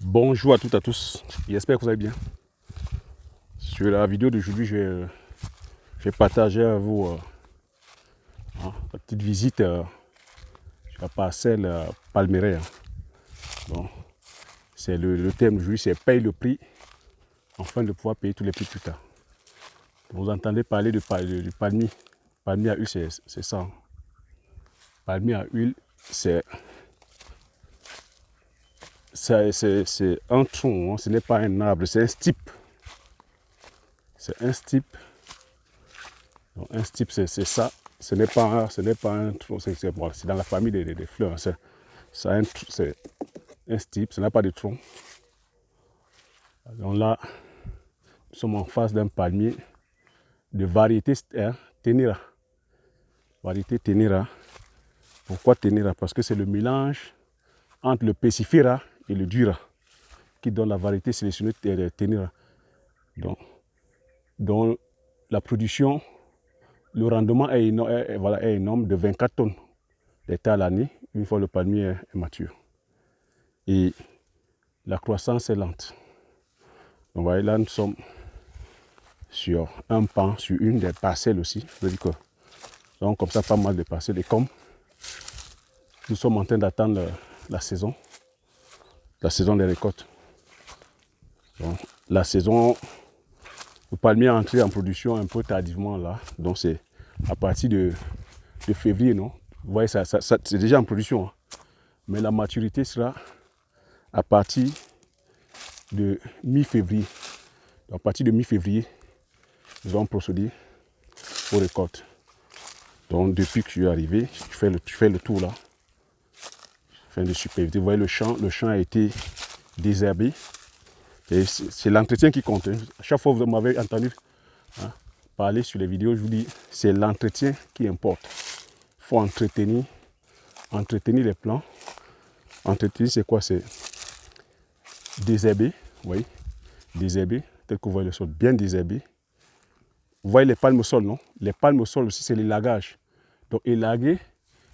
Bonjour à toutes et à tous, j'espère que vous allez bien. Sur la vidéo d'aujourd'hui, je vais partager avec vous la petite visite sur la parcelle Palmeraie. Bon, c'est le thème d'aujourd'hui, c'est paye le prix afin de pouvoir payer tous les prix plus tard. Vous entendez parler du palmier. Palmier à huile, c'est ça. Palmier à huile, c'est un tronc, ce n'est pas un arbre, c'est un stipe. C'est un stipe. Donc, un stipe, c'est ça. Ce n'est pas un tronc, c'est dans la famille des fleurs. C'est un stipe, ce n'est pas de tronc. Donc là, nous sommes en face d'un palmier de variété Tenera. Variété Tenera. Pourquoi Tenera? Parce que c'est le mélange entre le Pesifera et le Dura qui donne la variété sélectionnée de Tenera. Donc la production, le rendement est énorme de 24 tonnes d'hectares à l'année, une fois le palmier est mature. Et la croissance est lente. Donc, vous voyez, là, nous sommes sur un pan, sur une des parcelles aussi. Donc, comme ça, pas mal de parcelles. Et comme nous sommes en train d'attendre la saison des récoltes. Donc, la saison, le palmier est entré en production un peu tardivement là. Donc, c'est à partir de février, non? Vous voyez, c'est déjà en production. Hein. Mais la maturité sera à partir de mi-février. À partir de mi-février, nous allons procéder aux récoltes. Donc depuis que je suis arrivé, je fais le tour là. Fin de superviser. Vous voyez, le champ a été désherbé. Et c'est l'entretien qui compte. Hein. À chaque fois que vous m'avez entendu parler sur les vidéos, je vous dis, c'est l'entretien qui importe. Il faut entretenir les plants. Entretenir, c'est quoi? C'est désherber. Vous voyez, désherber, tel que vous voyez le sol bien désherbé. Vous voyez les palmes au sol, non? Les palmes au sol aussi, c'est l'élagage. Donc élaguer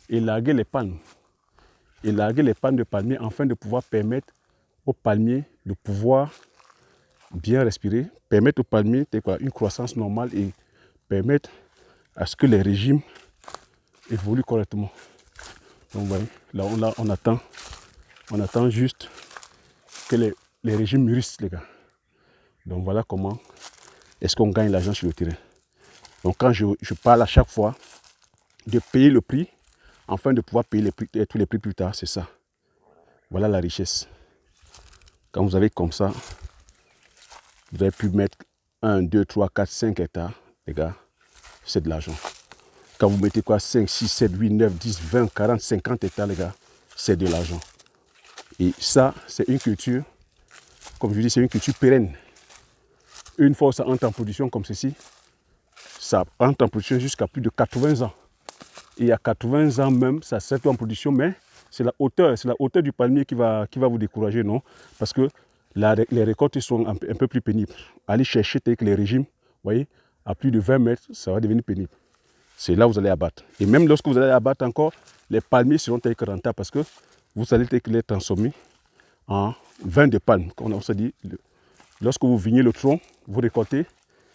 les palmes. Élaguer les palmes de palmier afin de pouvoir permettre aux palmiers de pouvoir bien respirer, permettre aux palmiers une croissance normale et permettre à ce que les régimes évoluent correctement. Donc vous voyez, là on attend juste que les régimes mûrissent, les gars. Donc voilà comment est-ce qu'on gagne l'argent sur le terrain. Donc quand je parle à chaque fois de payer le prix, afin de pouvoir payer tous les prix plus tard, c'est ça. Voilà la richesse. Quand vous avez comme ça, vous avez pu mettre 1, 2, 3, 4, 5 hectares, les gars, c'est de l'argent. Quand vous mettez quoi, 5, 6, 7, 8, 9, 10, 20, 40, 50 hectares, les gars, c'est de l'argent. Et ça, c'est une culture, comme je dis, c'est une culture pérenne. Une fois que ça entre en production comme ceci, ça entre en production jusqu'à plus de 80 ans. Et à 80 ans même, ça s'est en production, mais c'est la hauteur du palmier qui va vous décourager, non? Parce que les récoltes sont un peu plus pénibles. Aller chercher les régimes, vous voyez, à plus de 20 mètres, ça va devenir pénible. C'est là où vous allez abattre. Et même lorsque vous allez abattre encore, les palmiers seront rentables parce que vous allez les transformer en vin de palme. On se dit, lorsque vous vignez le tronc, vous récoltez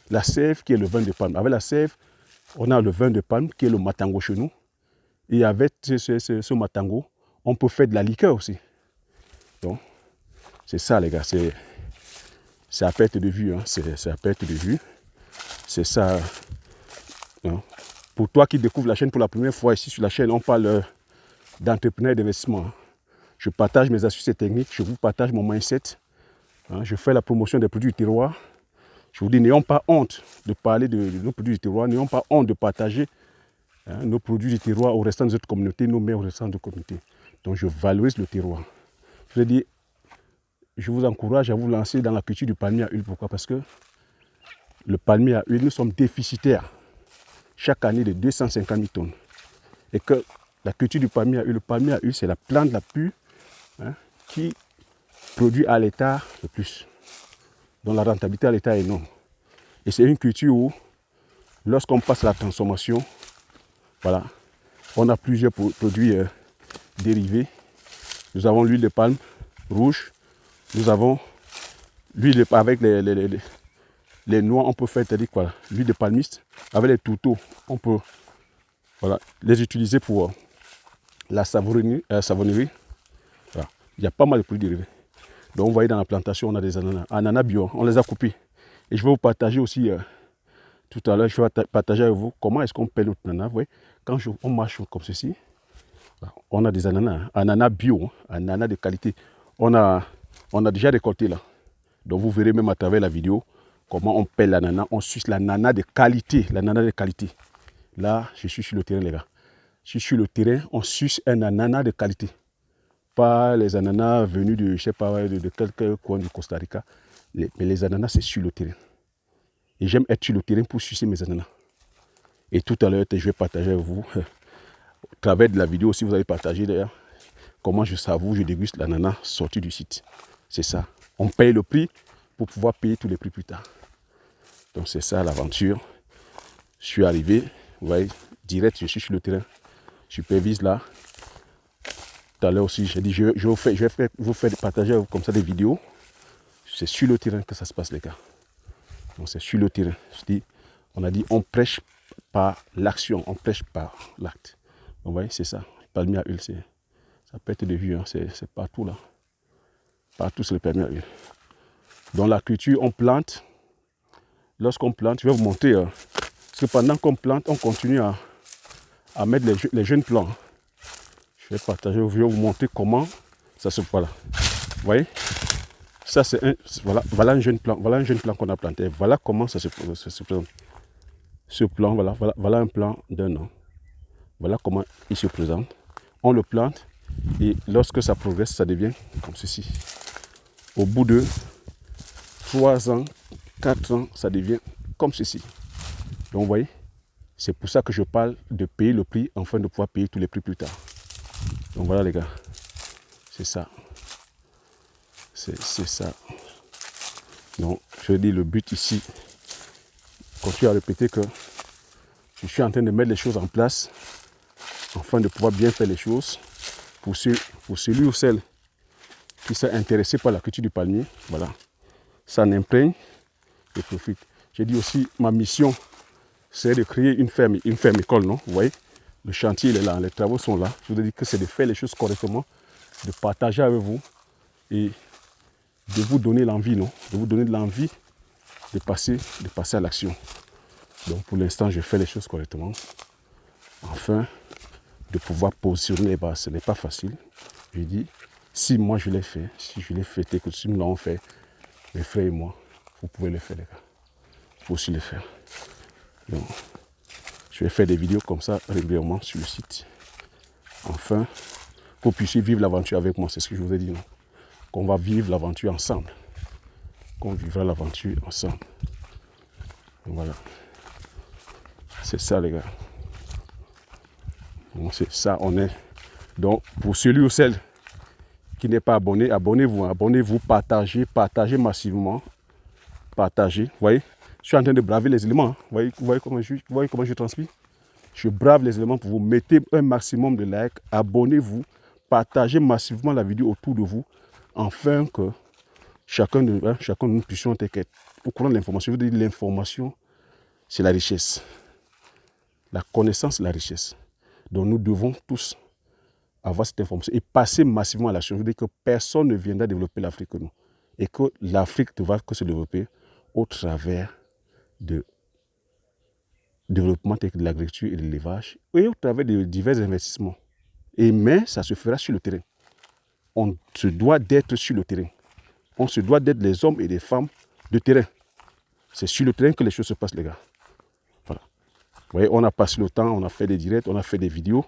la sève qui est le vin de palme. Avec la sève, on a le vin de palme qui est le matango chez nous. Et avec ce matango, on peut faire de la liqueur aussi. Donc, c'est ça les gars, c'est à perte de vue. Hein. C'est à perte de vue. C'est ça. Hein. Pour toi qui découvres la chaîne pour la première fois, ici sur la chaîne, on parle d'entrepreneur et d'investissement. Hein. Je partage mes astuces et techniques, je vous partage mon mindset. Hein. Je fais la promotion des produits du terroir. Je vous dis, n'ayons pas honte de parler de nos produits du terroir, n'ayons pas honte de partager nos produits du terroir au restant de notre communauté, nos mets au restant de la communauté. Donc je valorise le terroir. Je vous dis, je vous encourage à vous lancer dans la culture du palmier à huile. Pourquoi? Parce que le palmier à huile, nous sommes déficitaires chaque année de 250 000 tonnes. Et que la culture du palmier à huile, le palmier à huile, c'est la plante la plus qui produit à l'hectare le plus. Donc la rentabilité à l'hectare est énorme. Et c'est une culture où, lorsqu'on passe à la transformation, voilà, on a plusieurs produits dérivés. Nous avons l'huile de palme rouge, Nous avons l'huile avec les noix, on peut faire, c'est-à-dire quoi, l'huile de palmiste, avec les tourteaux, on peut les utiliser pour la savonnerie. Voilà. Il y a pas mal de produits dérivés. Donc vous voyez dans la plantation, on a des ananas bio, on les a coupés. Et je vais vous partager aussi, tout à l'heure, je vais partager avec vous comment est-ce qu'on pèle notre ananas. Vous voyez, quand on marche comme ceci, on a des ananas bio, ananas de qualité. On a déjà récolté là. Donc vous verrez même à travers la vidéo comment on pèle l'ananas, on suce l'ananas de qualité, Là, je suis sur le terrain les gars. Je suis sur le terrain, on suce un ananas de qualité. Pas les ananas venus de, je sais pas, de quelques coins du Costa Rica. Mais les ananas, c'est sur le terrain. Et j'aime être sur le terrain pour sucer mes ananas. Et tout à l'heure, je vais partager avec vous, au travers de la vidéo, si vous avez partagé d'ailleurs, comment je savoure, je déguste l'ananas sorti du site. C'est ça. On paye le prix pour pouvoir payer tous les prix plus tard. Donc c'est ça l'aventure. Je suis arrivé, vous voyez, direct, je suis sur le terrain. Je supervise là. Tout à l'heure aussi, j'ai dit, je vais vous faire partager comme ça des vidéos. C'est sur le terrain que ça se passe les gars. Donc c'est sur le terrain. On a dit, on prêche par l'action, on prêche par l'acte. Donc vous voyez, c'est ça. Palmier à huile, ça peut être de vue, hein, c'est partout là. Partout c'est le palmier à huile. Dans la culture, on plante. Lorsqu'on plante, je vais vous montrer. Parce que pendant qu'on plante, on continue à mettre les jeunes plants. Je vais partager, je vais vous montrer comment ça se passe là. Vous voyez? Ça c'est voilà un jeune plant. Voilà un jeune plant qu'on a planté. Voilà comment ça se présente. Ce plan, voilà un plan d'un an. Voilà comment il se présente. On le plante et lorsque ça progresse, ça devient comme ceci. Au bout de 3 ans, 4 ans, ça devient comme ceci. Donc vous voyez, c'est pour ça que je parle de payer le prix afin de pouvoir payer tous les prix plus tard. Donc voilà les gars, c'est ça. C'est ça. Donc je dis le but ici, continue à répéter que je suis en train de mettre les choses en place afin de pouvoir bien faire les choses pour celui ou celle qui s'est intéressé par la culture du palmier. Voilà, ça n'imprègne et profite. J'ai dit aussi, ma mission, c'est de créer une ferme école, non? Vous voyez, le chantier il est là, les travaux sont là. Je vous ai dit que c'est de faire les choses correctement, de partager avec vous et de vous donner l'envie, non? De vous donner de l'envie de passer à l'action. Donc pour l'instant, je fais les choses correctement. Enfin, de pouvoir positionner, bah, ce n'est pas facile. Je dis, si moi je l'ai fait, si je l'ai fait et que si nous l'avons fait, mes frères et moi, vous pouvez le faire les gars. Il faut aussi le faire. Donc, je vais faire des vidéos comme ça régulièrement sur le site. Enfin, que vous puissiez vivre l'aventure avec moi, c'est ce que je vous ai dit, non? Qu'on va vivre l'aventure ensemble. Qu'on vivra l'aventure ensemble. Donc, voilà. C'est ça les gars. Donc c'est ça, on est. Donc pour celui ou celle qui n'est pas abonné, abonnez-vous, abonnez-vous, partagez massivement. Partagez. Vous voyez, je suis en train de braver les éléments. Hein. Vous voyez comment je transpire? Je brave les éléments pour vous. Mettez un maximum de likes, abonnez-vous, partagez massivement la vidéo autour de vous, afin que chacun de nous puissions être au courant de l'information. Je veux dire, l'information, c'est la richesse. La connaissance, c'est la richesse. Donc nous devons tous avoir cette information et passer massivement à l'action. Je veux dire que personne ne viendra développer l'Afrique que nous. Et que l'Afrique ne va que se développer au travers de développement de l'agriculture et de l'élevage et au travers de divers investissements. Mais ça se fera sur le terrain. On se doit d'être sur le terrain. On se doit d'être les hommes et les femmes de terrain. C'est sur le terrain que les choses se passent, les gars. Voilà. Vous voyez, on a passé le temps, on a fait des directs, on a fait des vidéos.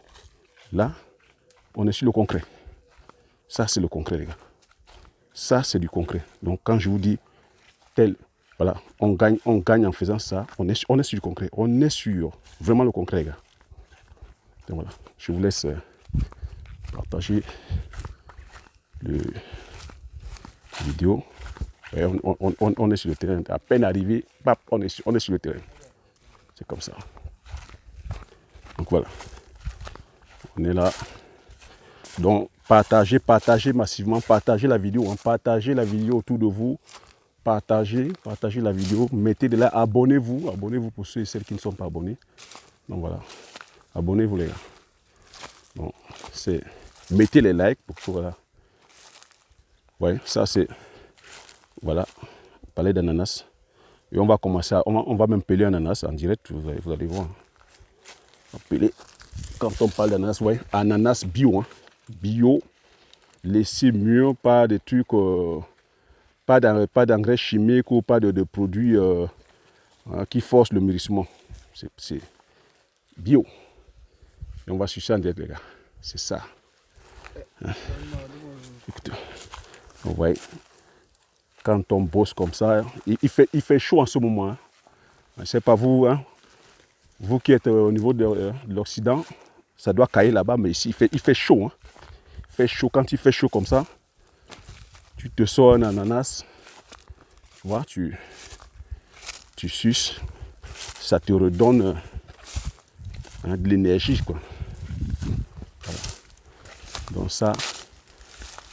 Là, on est sur le concret. Ça, c'est le concret, les gars. Ça, c'est du concret. Donc, quand je vous dis voilà, on gagne en faisant ça, on est sur du concret. On est sur vraiment le concret, les gars. Donc, voilà, je vous laisse partager le vidéo. Et on est sur le terrain. À peine arrivé, on est sur le terrain. C'est comme ça. Donc, voilà. On est là. Donc, Partagez, partagez massivement, partagez la vidéo, hein, partagez la vidéo autour de vous. Partagez la vidéo, mettez de là, abonnez-vous pour ceux et celles qui ne sont pas abonnés. Donc voilà, abonnez-vous les gars. Bon, c'est mettez les likes pour que voilà. Ouais, ça c'est voilà, palais d'ananas. Et on va commencer à, on va même peler un ananas en direct, vous allez voir. On va peler, quand on parle d'ananas, ouais, ananas bio, hein, bio, laissez mieux, pas de trucs, pas d'engrais chimiques ou pas de produits qui forcent le mûrissement. C'est bio. Et on va sucer en direct les gars. C'est ça. Hein? Écoutez, vous voyez, quand on bosse comme ça, il fait chaud en ce moment. Hein. Je ne sais pas vous, hein, vous qui êtes au niveau de l'Occident, ça doit cailler là-bas, mais ici il fait chaud. Hein. Il fait chaud. Quand il fait chaud comme ça, tu te sors un ananas, tu vois, tu suces, ça te redonne de l'énergie, quoi. Voilà. Donc ça,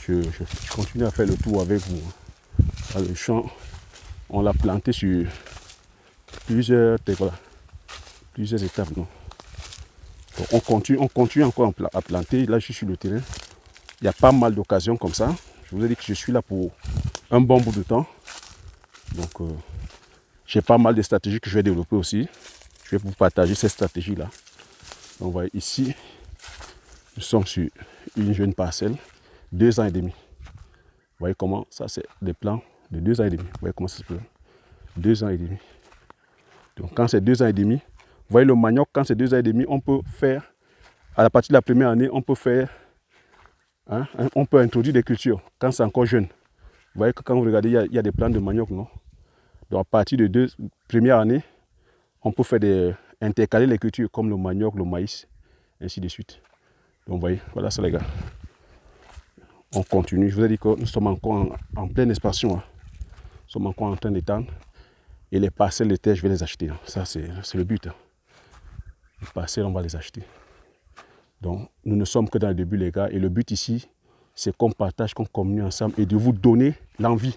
je continue à faire le tour avec vous. Hein. Le champ, on l'a planté sur plusieurs étapes. Non. Donc on continue encore à planter. Là, je suis sur le terrain. Il y a pas mal d'occasions comme ça. Je vous ai dit que je suis là pour un bon bout de temps. Donc, j'ai pas mal de stratégies que je vais développer aussi. Je vais vous partager ces stratégies-là. Donc, vous voyez, ici, nous sommes sur une jeune parcelle, 2 ans et demi. Vous voyez comment ça, c'est des plants de 2 ans et demi. Vous voyez comment ça se peut. 2 ans et demi. Donc, quand c'est 2 ans et demi, vous voyez le manioc, quand c'est 2 ans et demi, on peut faire, à la partir de la première année, on peut faire, hein, on peut introduire des cultures quand c'est encore jeune. Vous voyez que quand vous regardez, il y a des plants de manioc, non? Donc, à partir de première année, on peut faire intercaler les cultures comme le manioc, le maïs, ainsi de suite. Donc, vous voyez, voilà ça les gars. On continue. Je vous ai dit que nous sommes encore en pleine expansion. Hein. Nous sommes encore en train d'étendre. Et les parcelles de terre, je vais les acheter. Hein. Ça, c'est le but. Hein. Les parcelles, on va les acheter. Donc, nous ne sommes que dans le début, les gars. Et le but ici, c'est qu'on partage, qu'on communie ensemble et de vous donner l'envie.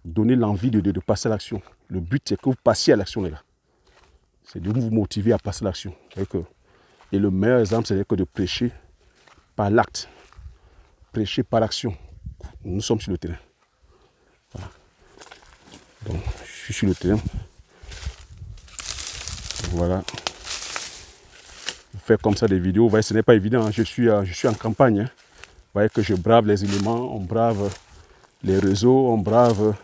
Donner l'envie de passer à l'action. Le but, c'est que vous passiez à l'action, les gars. C'est de vous motiver à passer à l'action. Et le meilleur exemple, c'est que de prêcher par l'acte. Prêcher par l'action. Nous sommes sur le terrain. Voilà. Donc, je suis sur le terrain. Voilà. Faire comme ça des vidéos, vous voyez, ce n'est pas évident. Hein. Je suis en campagne. Hein. Vous voyez que je brave les éléments, on brave les réseaux, on brave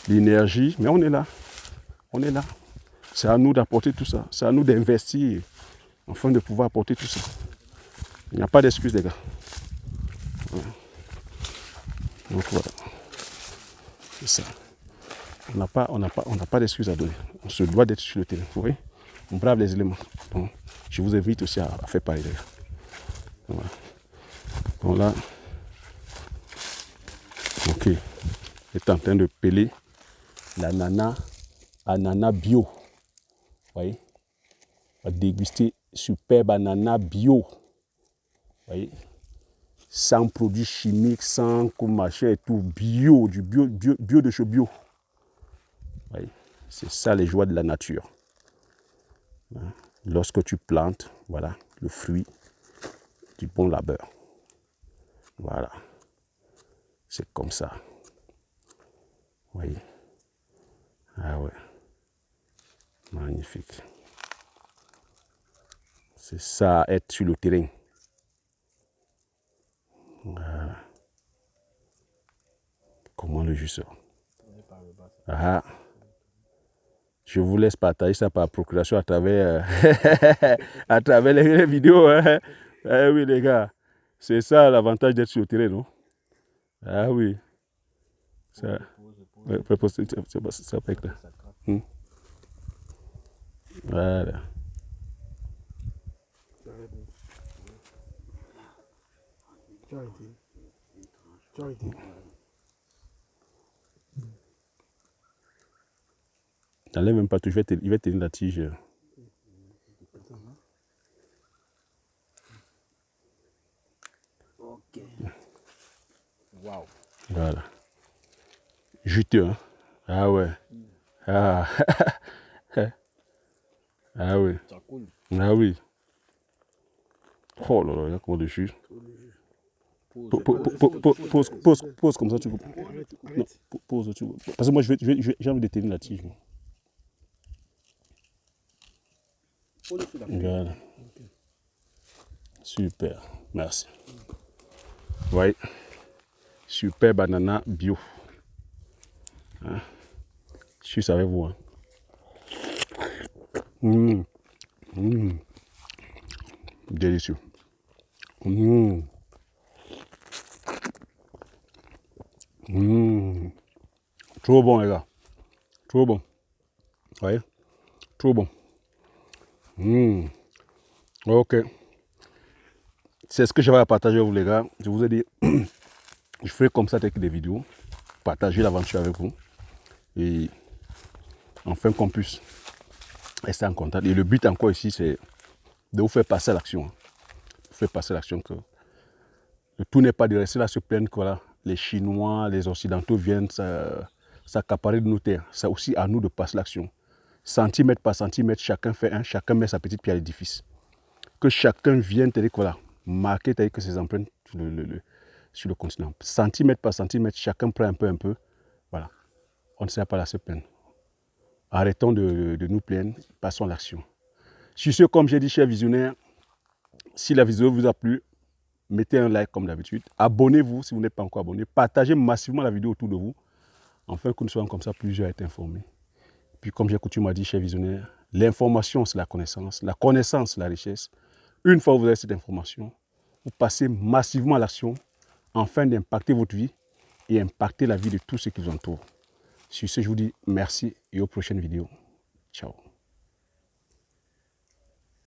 l'énergie. Mais on est là. On est là. C'est à nous d'apporter tout ça. C'est à nous d'investir afin de pouvoir apporter tout ça. Il n'y a pas d'excuse, les gars. Voilà. Donc voilà. C'est ça. On n'a pas d'excuse à donner. On se doit d'être sur le terrain. Vous voyez? On brave les éléments. Donc, je vous invite aussi à faire pareil, les gars. Voilà. Bon là. Ok. Est en train de peler l'ananas bio. Vous voyez? On va déguster superbe ananas bio. Vous voyez? Sans produits chimiques, sans machin et tout. Bio, du bio de chez bio. Vous voyez? C'est ça les joies de la nature. Lorsque tu plantes, voilà, le fruit du bon labeur. Voilà. C'est comme ça. Vous voyez? Ah ouais. Magnifique. C'est ça, être sur le terrain. Voilà. Comment le jus sort? Ah. Je vous laisse partager ça par procuration à travers, à travers les vidéos. Hein. Ah oui, les gars. C'est ça l'avantage d'être sur le terrain, non? Ah oui. Ça, ça peut être là. Voilà. N'enlève même pas tout, il va tenir la tige. Waouh. Voilà. Juteux, hein? Ah ouais. Ah. Ah oui. Ça coule. Ah oui. Oh là là, il y a comment de jus. Pose comme ça, tu coupes. Non, pose, tu coupes. Parce que moi, j'ai envie de tenir la tige. Moi. Voilà. Super, merci. Oui, super banana bio. Hein? Je suis avec vous. Hein. Délicieux. Trop bon, les gars. Trop bon. Oui, trop bon. Ok. C'est ce que j'avais à partager avec vous, les gars. Je vous ai dit, je fais comme ça avec des vidéos. Partager l'aventure avec vous. Et enfin qu'on puisse rester en contact. Et le but encore ici, c'est de vous faire passer à l'action. Vous faire passer à l'action que le tout n'est pas de rester là se plaindre que voilà, les Chinois, les Occidentaux viennent s'accaparer de nos terres. C'est aussi à nous de passer l'action. Centimètre par centimètre, chacun fait un, chacun met sa petite pierre à l'édifice. Que chacun vienne, c'est-à-dire que voilà, marquer que ses empreintes sur le continent. Centimètre par centimètre, chacun prend un peu. Voilà. On ne sert pas à se plaindre. Arrêtons de nous plaindre, passons à l'action. Sur ce, comme j'ai dit, chers visionnaires, si la vidéo vous a plu, mettez un like comme d'habitude. Abonnez-vous si vous n'êtes pas encore abonné. Partagez massivement la vidéo autour de vous, afin que nous soyons comme ça plusieurs à être informés. Puis comme j'ai coutume à dire, chers visionnaires, l'information c'est la connaissance c'est la richesse. Une fois que vous avez cette information, vous passez massivement à l'action, afin d'impacter votre vie et impacter la vie de tous ceux qui vous entourent. Sur ce, je vous dis merci et aux prochaines vidéos. Ciao.